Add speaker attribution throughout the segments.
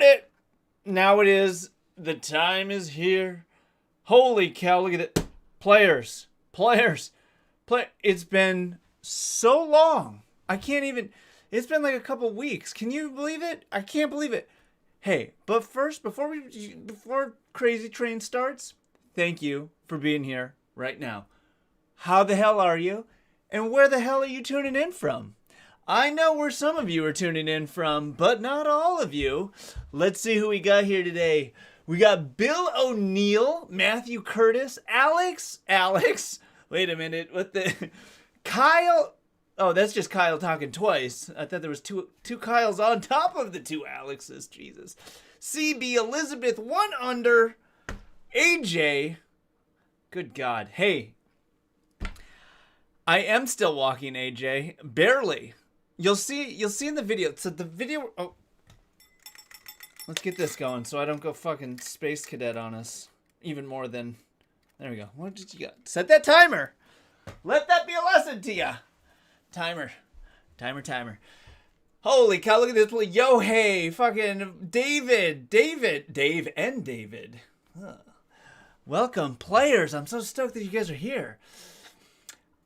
Speaker 1: it. Now it is. The time is here. Holy cow, look at it. Players. It's been so long. I can't even. It's been like a couple weeks. Can you believe it? I can't believe it. Hey, but first, before Crazy Train starts, thank you for being here right now. How the hell are you? And where the hell are you tuning in from? I know where some of you are tuning in from, but not all of you. Let's see who we got here today. We got Bill O'Neill, Matthew Curtis, Alex. Wait a minute. What the? Kyle. Oh, that's just Kyle talking twice. I thought there was two Kyles on top of the two Alexes. Jesus. CB, Elizabeth, 1 under. AJ. Good God. Hey. I am still walking, AJ. Barely. You'll see in the video. So the video. Oh, let's get this going so I don't go fucking space cadet on us. Even more than. There we go. What did you got? Set that timer. Let that be a lesson to ya. Timer. Holy cow! Look at this. Yo, hey, fucking Dave and David. Huh. Welcome, players. I'm so stoked that you guys are here.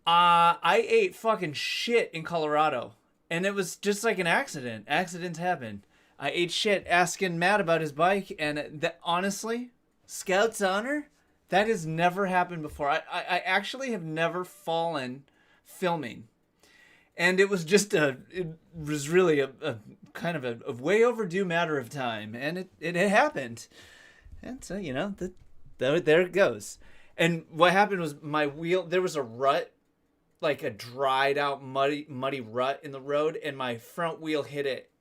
Speaker 1: I ate fucking shit in Colorado. And it was just like an accident. Accidents happen. I ate shit asking Matt about his bike. And honestly, Scout's honor, that has never happened before. I actually have never fallen filming. And it was just it was really a kind of a way overdue matter of time. And it happened. And so, you know, there it goes. And what happened was my wheel, there was a rut. Like a dried out muddy rut in the road, and my front wheel hit it,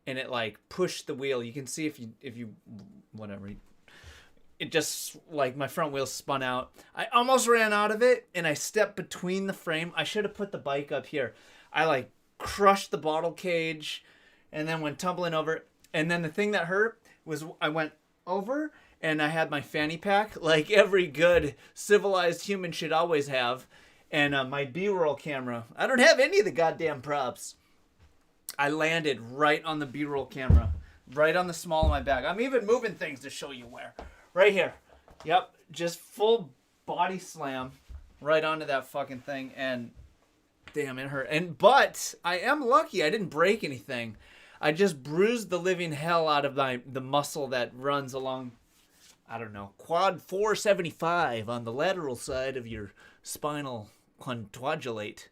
Speaker 1: and it like pushed the wheel. You can see if you whatever, it just like my front wheel spun out. I almost ran out of it, and I stepped between the frame. I should have put the bike up here. I like crushed the bottle cage, and then went tumbling over. And then the thing that hurt was I went over, and I had my fanny pack, like every good civilized human should always have. And my B-roll camera. I don't have any of the goddamn props. I landed right on the B-roll camera. Right on the small of my back. I'm even moving things to show you where. Right here. Yep. Just full body slam right onto that fucking thing. And damn, it hurt. But I am lucky. I didn't break anything. I just bruised the living hell out of the muscle that runs along, I don't know, quad 475 on the lateral side of your spinal quadrant.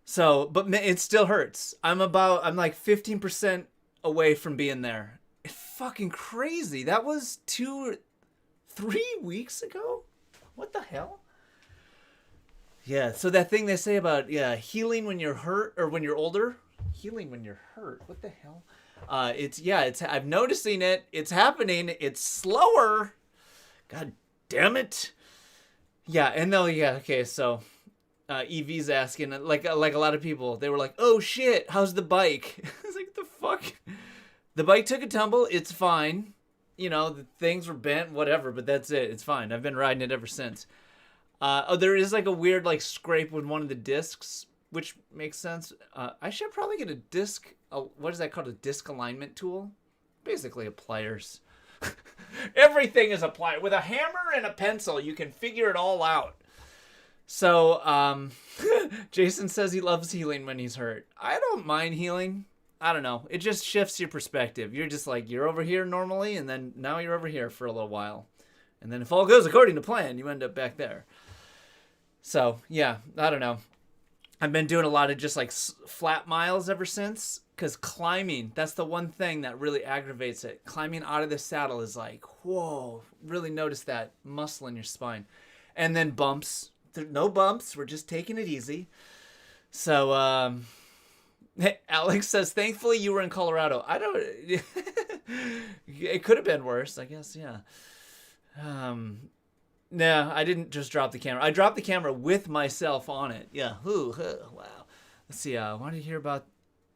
Speaker 1: So, but it still hurts. I'm like 15% away from being there. It's fucking crazy. That was 3 weeks ago? What the hell? Yeah, so that thing they say about, healing when you're hurt, or when you're older. Healing when you're hurt. What the hell? I'm noticing it. It's happening. It's slower. God damn it. Yeah, and okay, so EV's asking, like a lot of people, they were like, oh shit, how's the bike? I was like, the fuck? The bike took a tumble, it's fine. You know, the things were bent, whatever, but that's it, it's fine. I've been riding it ever since. There is like a weird like scrape with one of the discs, which makes sense. I should probably get a disc, what is that called, a disc alignment tool? Basically a pliers. Everything is a plier. With a hammer and a pencil, you can figure it all out. So, Jason says he loves healing when he's hurt. I don't mind healing. I don't know. It just shifts your perspective. You're just like, you're over here normally, and then now you're over here for a little while. And then if all goes according to plan, you end up back there. So, yeah, I don't know. I've been doing a lot of just like flat miles ever since. Because climbing, that's the one thing that really aggravates it. Climbing out of the saddle is like, whoa, really notice that muscle in your spine. And then bumps. No bumps. We're just taking it easy. So, Alex says, thankfully you were in Colorado. I don't... It could have been worse, I guess, yeah. No, I didn't just drop the camera. I dropped the camera with myself on it. Yeah. Wow. Let's see. I wanted to hear about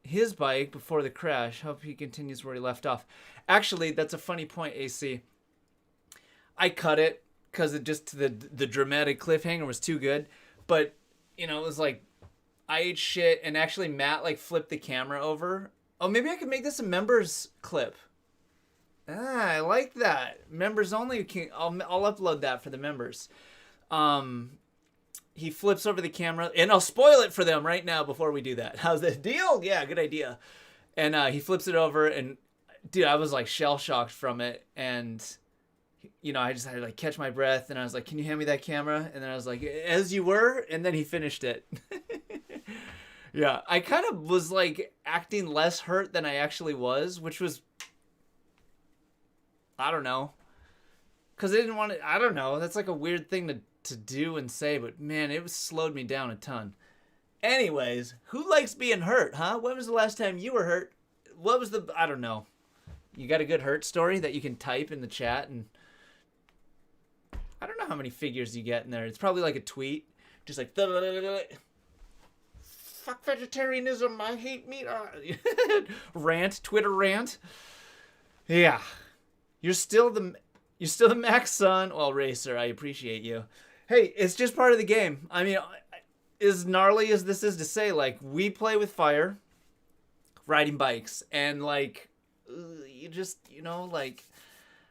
Speaker 1: his bike before the crash. Hope he continues where he left off. Actually, that's a funny point, AC. I cut it because it just the dramatic cliffhanger was too good. But, you know, it was like I ate shit, and actually Matt like flipped the camera over. Oh, maybe I could make this a members clip. I like that. Members only. I'll upload that for the members. He flips over the camera, and I'll spoil it for them right now before we do that. How's that deal? Yeah, good idea. And he flips it over, and dude, I was like shell shocked from it, and I just had to like catch my breath, and I was like, "Can you hand me that camera?" And then I was like, "As you were," and then he finished it. Yeah, I kind of was like acting less hurt than I actually was, which was, I don't know, because I didn't want to. I don't know. That's like a weird thing to do and say, but man, it was slowed me down a ton. Anyways, who likes being hurt, huh? When was the last time you were hurt? What was I don't know. You got a good hurt story that you can type in the chat, and I don't know how many figures you get in there. It's probably like a tweet, just like fuck vegetarianism, I hate meat. Rant, Twitter rant. Yeah, you're still the Max son. Well, Racer, I appreciate you. Hey, it's just part of the game. I mean, as gnarly as this is to say, like, we play with fire, riding bikes, and like, you just, like,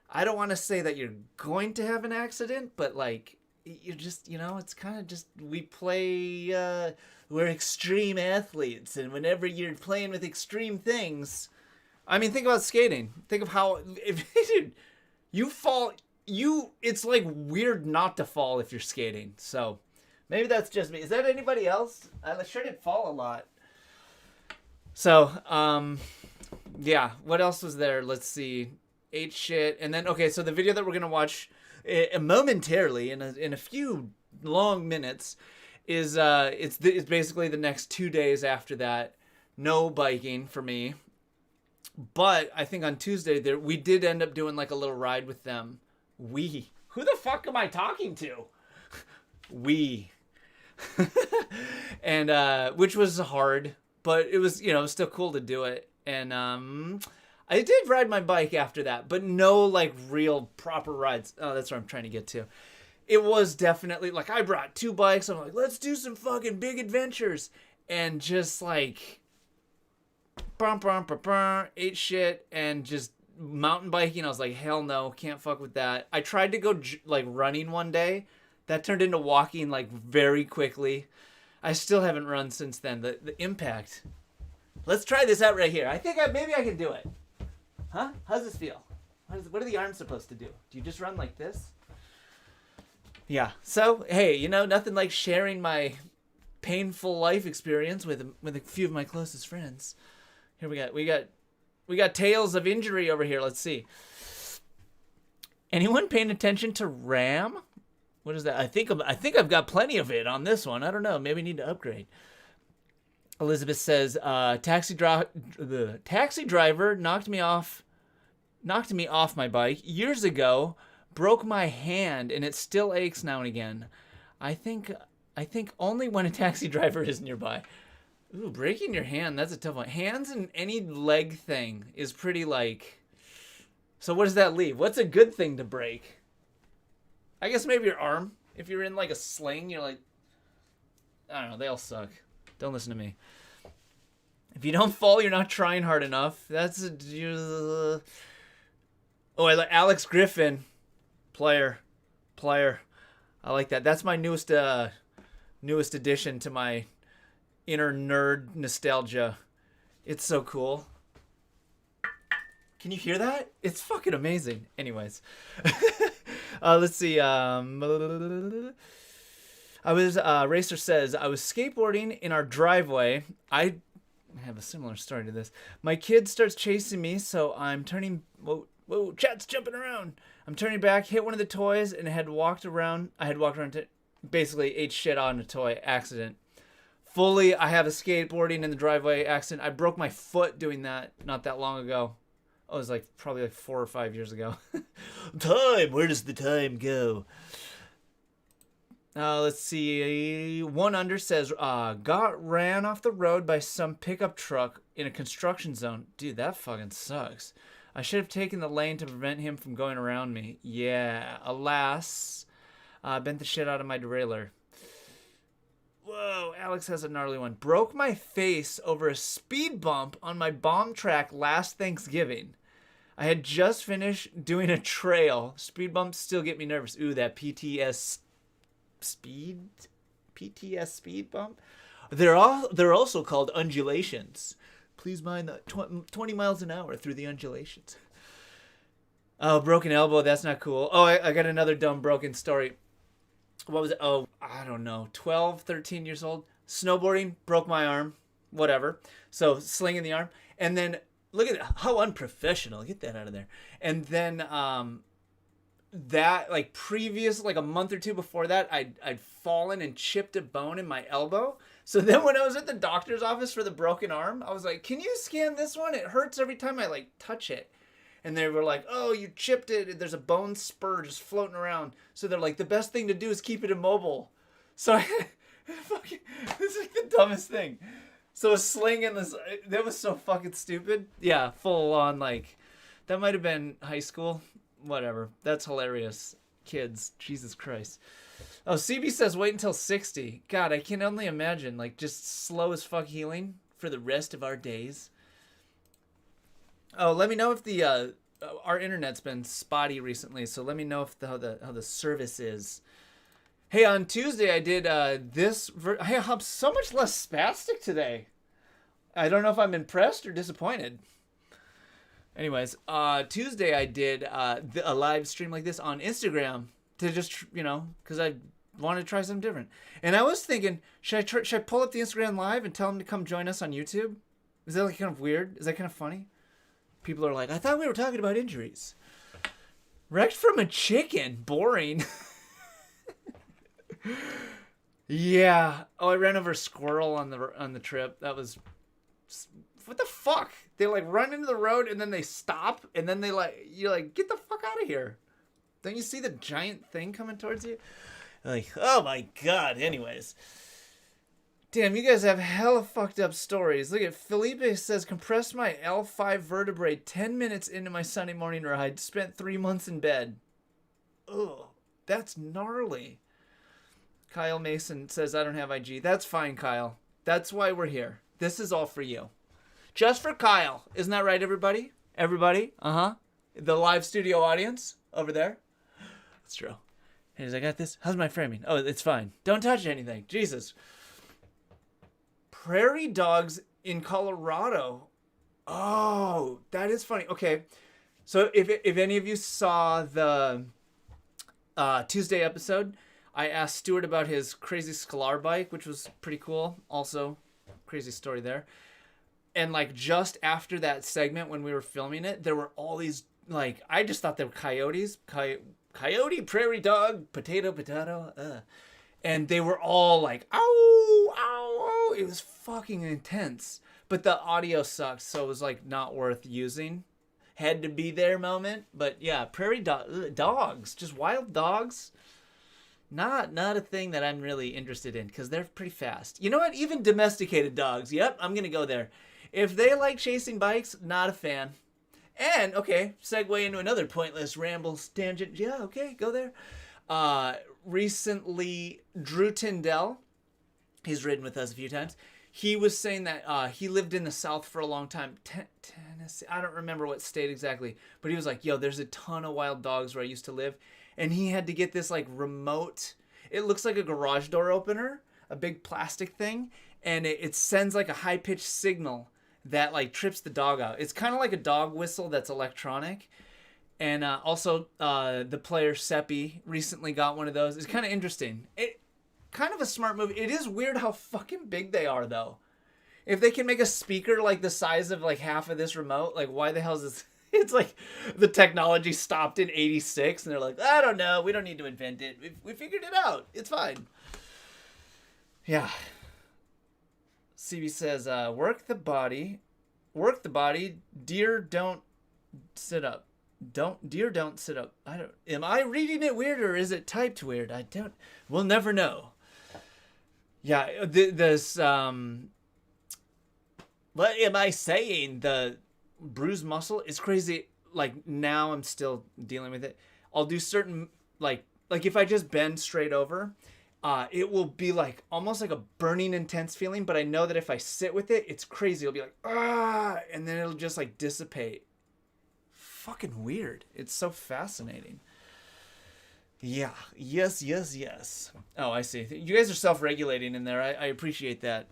Speaker 1: I don't want to say that you're going to have an accident, but like, you just, it's kind of just, we play, we're extreme athletes, and whenever you're playing with extreme things, I mean, think about skating. Think of how, if you fall, it's like weird not to fall if you're skating. So maybe that's just me. Is that anybody else? I sure did fall a lot. So, yeah, what else was there? Let's see. Ate shit. And then, okay, so the video that we're going to watch momentarily in a few long minutes is, it's basically the next 2 days after that. No biking for me. But I think on Tuesday we did end up doing like a little ride with them. Who the fuck am I talking to? We. And which was hard, but it was, it was still cool to do it. And I did ride my bike after that, but no like real proper rides. Oh, that's what I'm trying to get to. It was definitely like I brought 2 bikes. I'm like, let's do some fucking big adventures, and just like ate shit and just mountain biking. I was like, hell no, can't fuck with that. I tried to go like running one day. That turned into walking like very quickly. I still haven't run since then. The impact. Let's try this out right here. I think maybe I can do it. Huh? How's this feel? What are the arms supposed to do? Do you just run like this? Yeah. So, hey, nothing like sharing my painful life experience with a few of my closest friends. Here we got tales of injury over here. Let's see. Anyone paying attention to RAM? What is that? I think I've got plenty of it on this one. I don't know. Maybe I need to upgrade. Elizabeth says, taxi driver knocked me off my bike years ago, broke my hand, and it still aches now and again. I think only when a taxi driver is nearby. Ooh, breaking your hand, that's a tough one. Hands and any leg thing is pretty like... So what does that leave? What's a good thing to break? I guess maybe your arm. If you're in like a sling, you're like... I don't know, they all suck. Don't listen to me. If you don't fall, you're not trying hard enough. That's a... Oh, I like Alex Griffin. Player. I like that. That's my newest addition to my inner nerd nostalgia. It's so cool. Can you hear that? It's fucking amazing. Anyways. Let's see. Racer says, I was skateboarding in our driveway. I have a similar story to this. My kid starts chasing me, so I'm turning... Whoa, chat's jumping around. I'm turning back, hit one of the toys, and I had walked around to basically ate shit on a toy accident. Fully, I have a skateboarding in the driveway accident. I broke my foot doing that not that long ago. Oh, it was like probably like 4 or 5 years ago. Time, where does the time go? Let's see. One under says, got ran off the road by some pickup truck in a construction zone. Dude, that fucking sucks. I should have taken the lane to prevent him from going around me. Yeah, alas. Bent the shit out of my derailleur. Whoa, Alex has a gnarly one. Broke my face over a speed bump on my bomb track last Thanksgiving. I had just finished doing a trail. Speed bumps still get me nervous. Ooh, that speed PTS speed bump. They're also called undulations. Please mind the 20 miles an hour through the undulations. Oh, broken elbow. That's not cool. Oh, I got another dumb broken story. What was it? Oh, I don't know. 12, 13 years old. Snowboarding, broke my arm. Whatever. So slinging the arm. And then, look at how unprofessional. Get that out of there. And then, that, like, like a month or two before that, I'd fallen and chipped a bone in my elbow. So then when I was at the doctor's office for the broken arm, I was like, can you scan this one? It hurts every time I, like, touch it. And they were like, oh, you chipped it. There's a bone spur just floating around. So they're like, the best thing to do is keep it immobile. So it's like the dumbest thing. So a sling in this, that was so fucking stupid. Yeah, full on, like, that might have been high school. Whatever. That's hilarious. Kids. Jesus Christ. Oh, CB says wait until 60. God, I can only imagine, like, just slow as fuck healing for the rest of our days. Oh, let me know if the our internet's been spotty recently, so let me know if how the service is. Hey, on Tuesday I did hey, I'm so much less spastic today. I don't know if I'm impressed or disappointed. Anyways, Tuesday I did a live stream like this on Instagram to just, because I wanted to try something different. And I was thinking, should I pull up the Instagram live and tell them to come join us on YouTube? Is that like kind of weird? Is that kind of funny? People are like, I thought we were talking about injuries. Wrecked from a chicken. Boring. Yeah. Oh, I ran over a squirrel on the trip. That was... What the fuck? They like run into the road and then they stop and then you're like, get the fuck out of here. Don't you see the giant thing coming towards you? Like, oh my God. Anyways. Damn, you guys have hella fucked up stories. Look at Felipe says, compressed my L5 vertebrae 10 minutes into my Sunday morning ride. Spent 3 months in bed. Ugh, that's gnarly. Kyle Mason says, I don't have IG. That's fine, Kyle. That's why we're here. This is all for you. Just for Kyle. Isn't that right, everybody? Everybody? Uh-huh. The live studio audience over there. That's true. Hey, I got this. How's my framing? Oh, it's fine. Don't touch anything. Jesus. Prairie dogs in Colorado. Oh, that is funny. Okay. So if any of you saw the Tuesday episode, I asked Stuart about his crazy Scalar bike, which was pretty cool. Also, crazy story there. And like just after that segment when we were filming it, there were all these, like, I just thought they were coyotes. Coyote, prairie dog, potato. And they were all like, ow, ow, ow. It was fucking intense. But the audio sucked, so it was like not worth using. Had to be there moment. But yeah, prairie dogs, just wild dogs. Not a thing that I'm really interested in because they're pretty fast. You know what? Even domesticated dogs. Yep, I'm going to go there. If they like chasing bikes, not a fan. And, okay, segue into another pointless rambles tangent. Yeah, okay, go there. Recently, Drew Tyndall, he's ridden with us a few times. He was saying that he lived in the South for a long time. Tennessee, I don't remember what state exactly. But he was like, yo, there's a ton of wild dogs where I used to live. And he had to get this like remote, it looks like a garage door opener, a big plastic thing. And it sends like a high-pitched signal that like trips the dog out. It's kind of like a dog whistle that's electronic. And also the player Seppi recently got one of those. It's kind of interesting. It kind of a smart move. It is weird how fucking big they are though. If they can make a speaker like the size of like half of this remote, like why the hell is this? It's like the technology stopped in 86 and they're like, I don't know. We don't need to invent it. We figured it out. It's fine. Yeah. CB says, work the body. Deer don't sit up. Deer don't sit up. Am I reading it weird or is it typed weird? We'll never know. Yeah. What am I saying? The bruised muscle is crazy. Like now I'm still dealing with it. I'll do certain, like if I just bend straight over, it will be like almost like a burning intense feeling, but I know that if I sit with it, it's crazy. It'll be like, and then it'll just like dissipate. fucking weird. It's so fascinating. Yeah. Yes. Oh, I see. You guys are self-regulating in there. I appreciate that.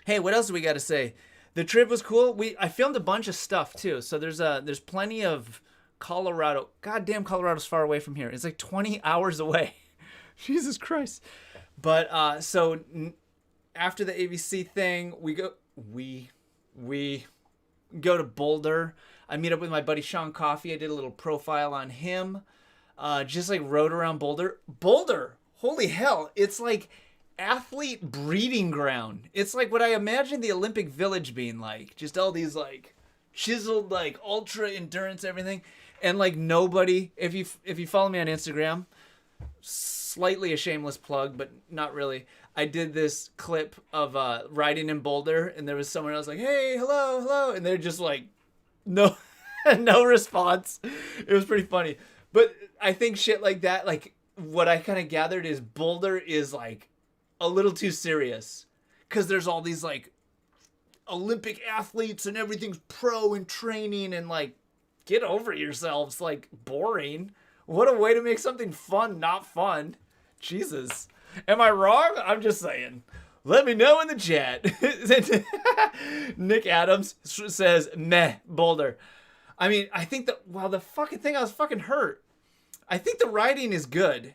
Speaker 1: Hey, what else do we got to say? The trip was cool. I filmed a bunch of stuff too. So there's plenty of Colorado. Goddamn, Colorado's far away from here. It's like 20 hours away. Jesus Christ. But after the ABC thing, we go to Boulder. I meet up with my buddy Sean Coffey. I did a little profile on him. Just like rode around Boulder. Boulder, holy hell! It's like athlete breeding ground. It's like what I imagine the Olympic Village being like. Just all these like chiseled like ultra endurance everything, and like nobody. If you follow me on Instagram, slightly a shameless plug, but not really. I did this clip of riding in Boulder, and there was someone else like, "Hey, hello," and they're just like, no, no response. It was pretty funny, but I think shit like that, like what I kind of gathered is Boulder is like a little too serious, because there's all these like Olympic athletes and everything's pro and training, and like, get over yourselves, like boring. What a way to make something fun not fun. Jesus. Am I wrong? I'm just saying. Let me know in the chat. Nick Adams says, meh, Boulder. I mean, I think that, well, the fucking thing, I was fucking hurt. I think the riding is good.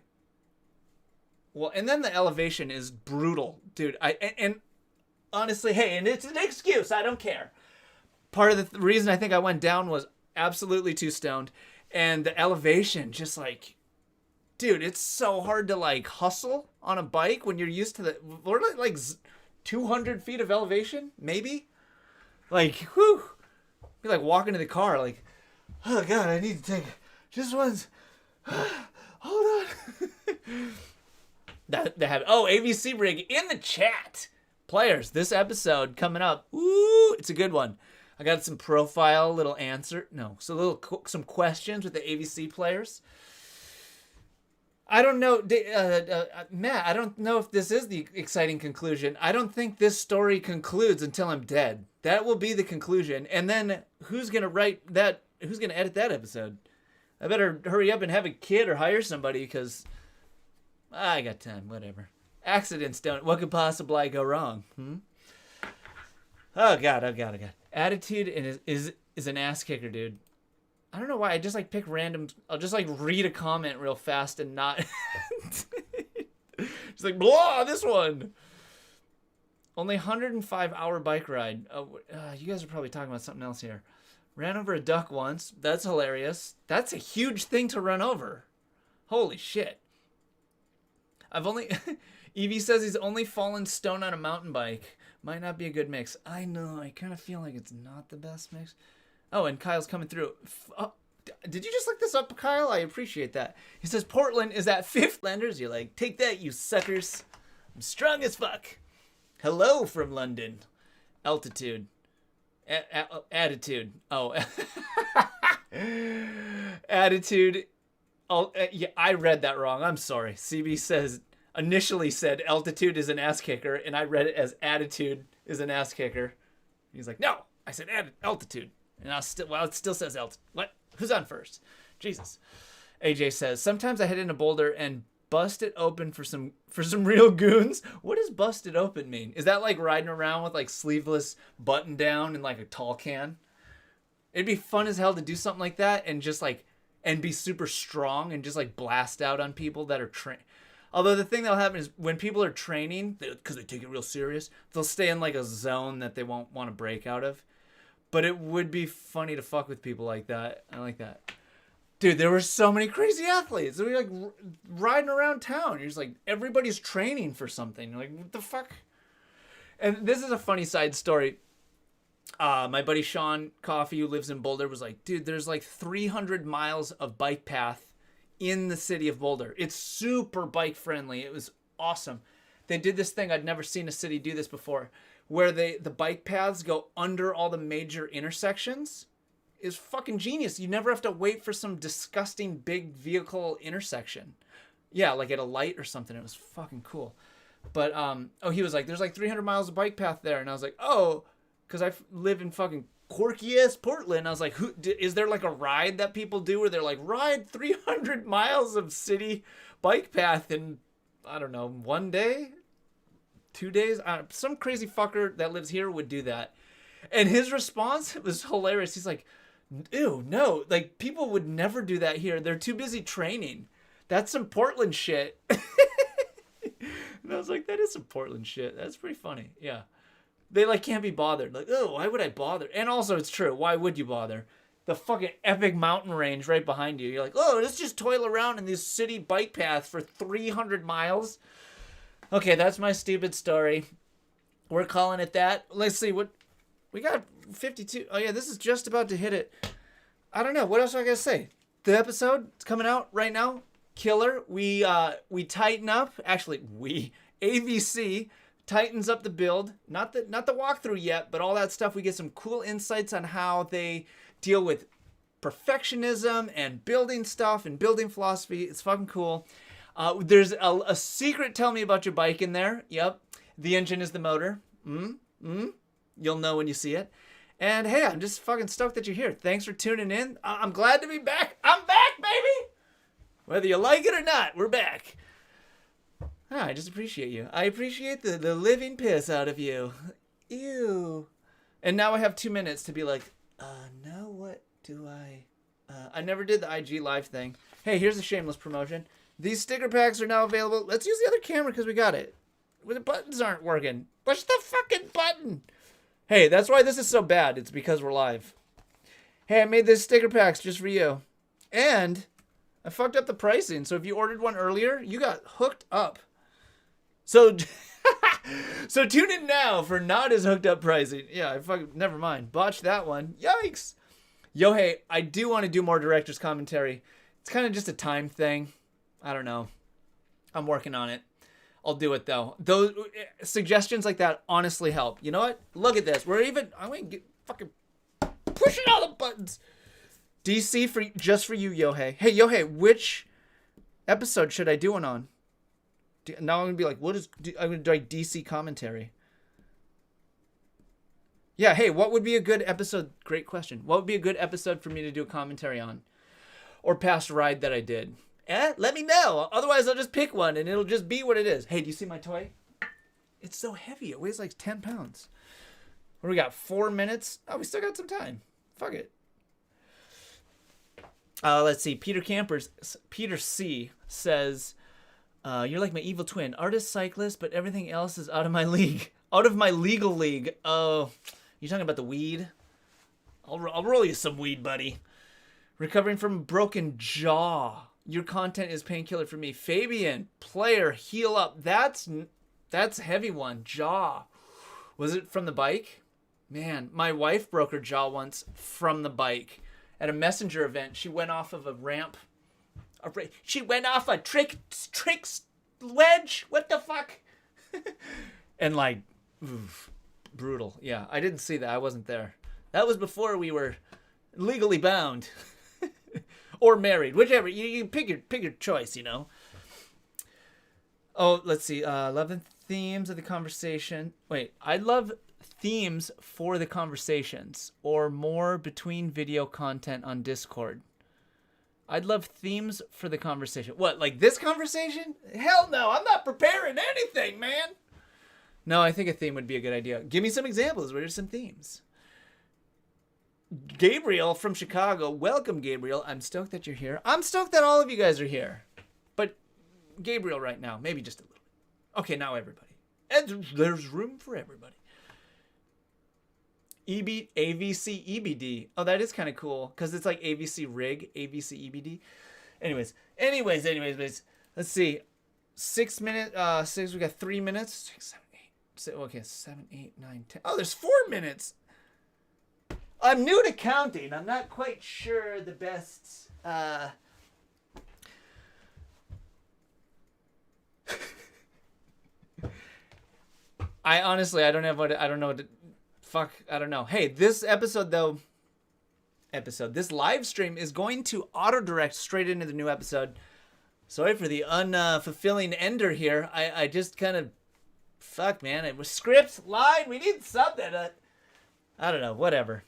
Speaker 1: Well, and then the elevation is brutal, dude. And honestly, hey, and it's an excuse. I don't care. Part of the reason I think I went down was absolutely too stoned. And the elevation, just like, dude, it's so hard to like hustle on a bike when you're used to we're like 200 feet of elevation, maybe. Like, whew. Be like walking to the car, like, oh God, I need to take just once. Hold on. ABC rig in the chat. Players, this episode coming up. Ooh, it's a good one. I got some profile, little answer. No, so some questions with the ABC players. I don't know, Matt, I don't know if this is the exciting conclusion. I don't think this story concludes until I'm dead. That will be the conclusion. And then who's going to write that? Who's going to edit that episode? I better hurry up and have a kid or hire somebody, because I got time, whatever. Accidents don't. What could possibly go wrong? Oh God. Attitude is an ass kicker, dude. I don't know why. I just like pick random. I'll just like read a comment real fast and not. Just like blah. This one. Only 105 hour bike ride. Oh, you guys are probably talking about something else here. Ran over a duck once. That's hilarious. That's a huge thing to run over. Holy shit. Evie says he's only fallen stone on a mountain bike. Might not be a good mix. I know. I kind of feel like it's not the best mix. Oh, and Kyle's coming through. Did you just look this up, Kyle? I appreciate that. He says Portland is at fifth. Landers, you're like, take that, you suckers. I'm strong as fuck. Hello from London. Altitude. Attitude. Oh. Attitude. Oh, yeah, I read that wrong. I'm sorry. CB initially said altitude is an ass kicker, and I read it as attitude is an ass kicker. He's like, no, I said altitude. And it still says altitude. What? Who's on first? Jesus. AJ says, sometimes I head into Boulder and bust it open for some real goons. What does bust it open mean? Is that like riding around with like sleeveless button down and like a tall can? It'd be fun as hell to do something like that and just like, and be super strong and just like blast out on people that are trained. Although the thing that'll happen is when people are training, because they take it real serious, they'll stay in like a zone that they won't want to break out of. But it would be funny to fuck with people like that. I like that. Dude, there were so many crazy athletes. They were like riding around town. You're just like, everybody's training for something. You're like, what the fuck? And this is a funny side story. My buddy Sean Coffey, who lives in Boulder, was like, dude, there's like 300 miles of bike path in the city of Boulder. It's super bike friendly. It was awesome. They did this thing. I'd never seen a city do this before, where the bike paths go under all the major intersections. Is fucking genius. You never have to wait for some disgusting big vehicle intersection. Yeah, like at a light or something. It was fucking cool. But he was like, there's like 300 miles of bike path there. And I was like, oh, because I live in fucking quirky ass Portland. I was like, is there like a ride that people do where they're like, ride 300 miles of city bike path in, I don't know, 1 day, 2 days? Some crazy fucker that lives here would do that. And his response was hilarious. He's like, ew, no, like people would never do that here. They're too busy training. That's some Portland shit. And I was like, that is some Portland shit. That's pretty funny. Yeah. They like can't be bothered. Like, oh, why would I bother? And also it's true. Why would you bother? The fucking epic mountain range right behind you. You're like, oh, let's just toil around in this city bike path for 300 miles. Okay, that's my stupid story. We're calling it that. Let's see what we got. 52. Oh yeah, this is just about to hit it. I don't know. What else do I gotta say? The episode is coming out right now. Killer. We tighten up. Actually, AVC tightens up the build. Not the walkthrough yet, but all that stuff. We get some cool insights on how they deal with perfectionism and building stuff and building philosophy. It's fucking cool. There's a secret. Tell me about your bike in there. Yep. The engine is the motor. You'll know when you see it. And hey, I'm just fucking stoked that you're here. Thanks for tuning in. I'm glad to be back. I'm back, baby. Whether you like it or not, we're back. I just appreciate you. I appreciate the living piss out of you. Ew. And now I have 2 minutes to be like, now what do I... I never did the IG live thing. Hey, here's a shameless promotion. These sticker packs are now available. Let's use the other camera because we got it. Well, the buttons aren't working. Push the fucking button. Hey, that's why this is so bad. It's because we're live. Hey, I made this sticker packs just for you. And I fucked up the pricing. So if you ordered one earlier, you got hooked up. So so tune in now for not as hooked up pricing. Yeah, I fucking never mind. Botched that one. Yikes. Yo, hey, I do want to do more director's commentary. It's kind of just a time thing. I don't know. I'm working on it. I'll do it though. Those suggestions like that honestly help. You know what? Look at this. I'm gonna get fucking pushing all the buttons. DC for just for you, Yohei. Hey, Yohei, which episode should I do one on? Now I'm gonna be like, I'm gonna do like DC commentary. Yeah. Hey, what would be a good episode? Great question. What would be a good episode for me to do a commentary on, or past ride that I did? Let me know. Otherwise, I'll just pick one and it'll just be what it is. Hey, do you see my toy? It's so heavy. It weighs like 10 pounds. What do we got? 4 minutes? Oh, we still got some time. Fuck it. Let's see. Peter C says, you're like my evil twin. Artist, cyclist, but everything else is out of my league. Out of my legal league. Oh, you talking about the weed? I'll roll you some weed, buddy. Recovering from a broken jaw. Your content is painkiller for me. Fabian, player, heal up. That's a heavy one. Jaw. Was it from the bike? Man, my wife broke her jaw once from the bike at a messenger event. She went off of a ramp. She went off a trick wedge. What the fuck? And like, oof, brutal. Yeah, I didn't see that. I wasn't there. That was before we were legally bound. Or married, whichever. You pick your choice, you know. Oh, let's see. Love the themes of the conversation. Wait, I love themes for the conversations or more between video content on Discord. I'd love themes for the conversation. What, like this conversation? Hell no, I'm not preparing anything, man. No, I think a theme would be a good idea. Give me some examples. What are some themes? Gabriel from Chicago. Welcome, Gabriel. I'm stoked that you're here. I'm stoked that all of you guys are here. But Gabriel right now, maybe just a little bit. Okay, now everybody. And there's room for everybody. AVC EBD. Oh, that is kind of cool because it's like AVC rig, AVC EBD. Anyways. Let's see. 6 minutes. We got 3 minutes. 6, 7, 8. Okay, 7, 8, 9, 10. Oh, there's 4 minutes. I'm new to counting. I'm not quite sure the best. I honestly, I don't know what to. Fuck, I don't know. Hey, this episode though. This live stream is going to auto direct straight into the new episode. Sorry for the unfulfilling ender here. I just kind of, fuck, man. It was script line. We need something. I don't know. Whatever.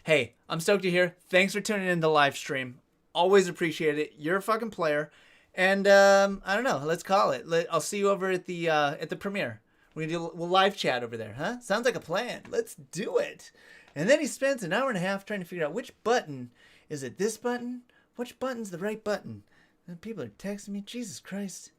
Speaker 1: Hey, I'm stoked you're here. Thanks for tuning in to the live stream. Always appreciate it. You're a fucking player. And I don't know. Let's call it. I'll see you over at the premiere. We'll live chat over there, huh? Sounds like a plan. Let's do it. And then he spends an hour and a half trying to figure out which button. Is it this button? Which button's the right button? And people are texting me. Jesus Christ.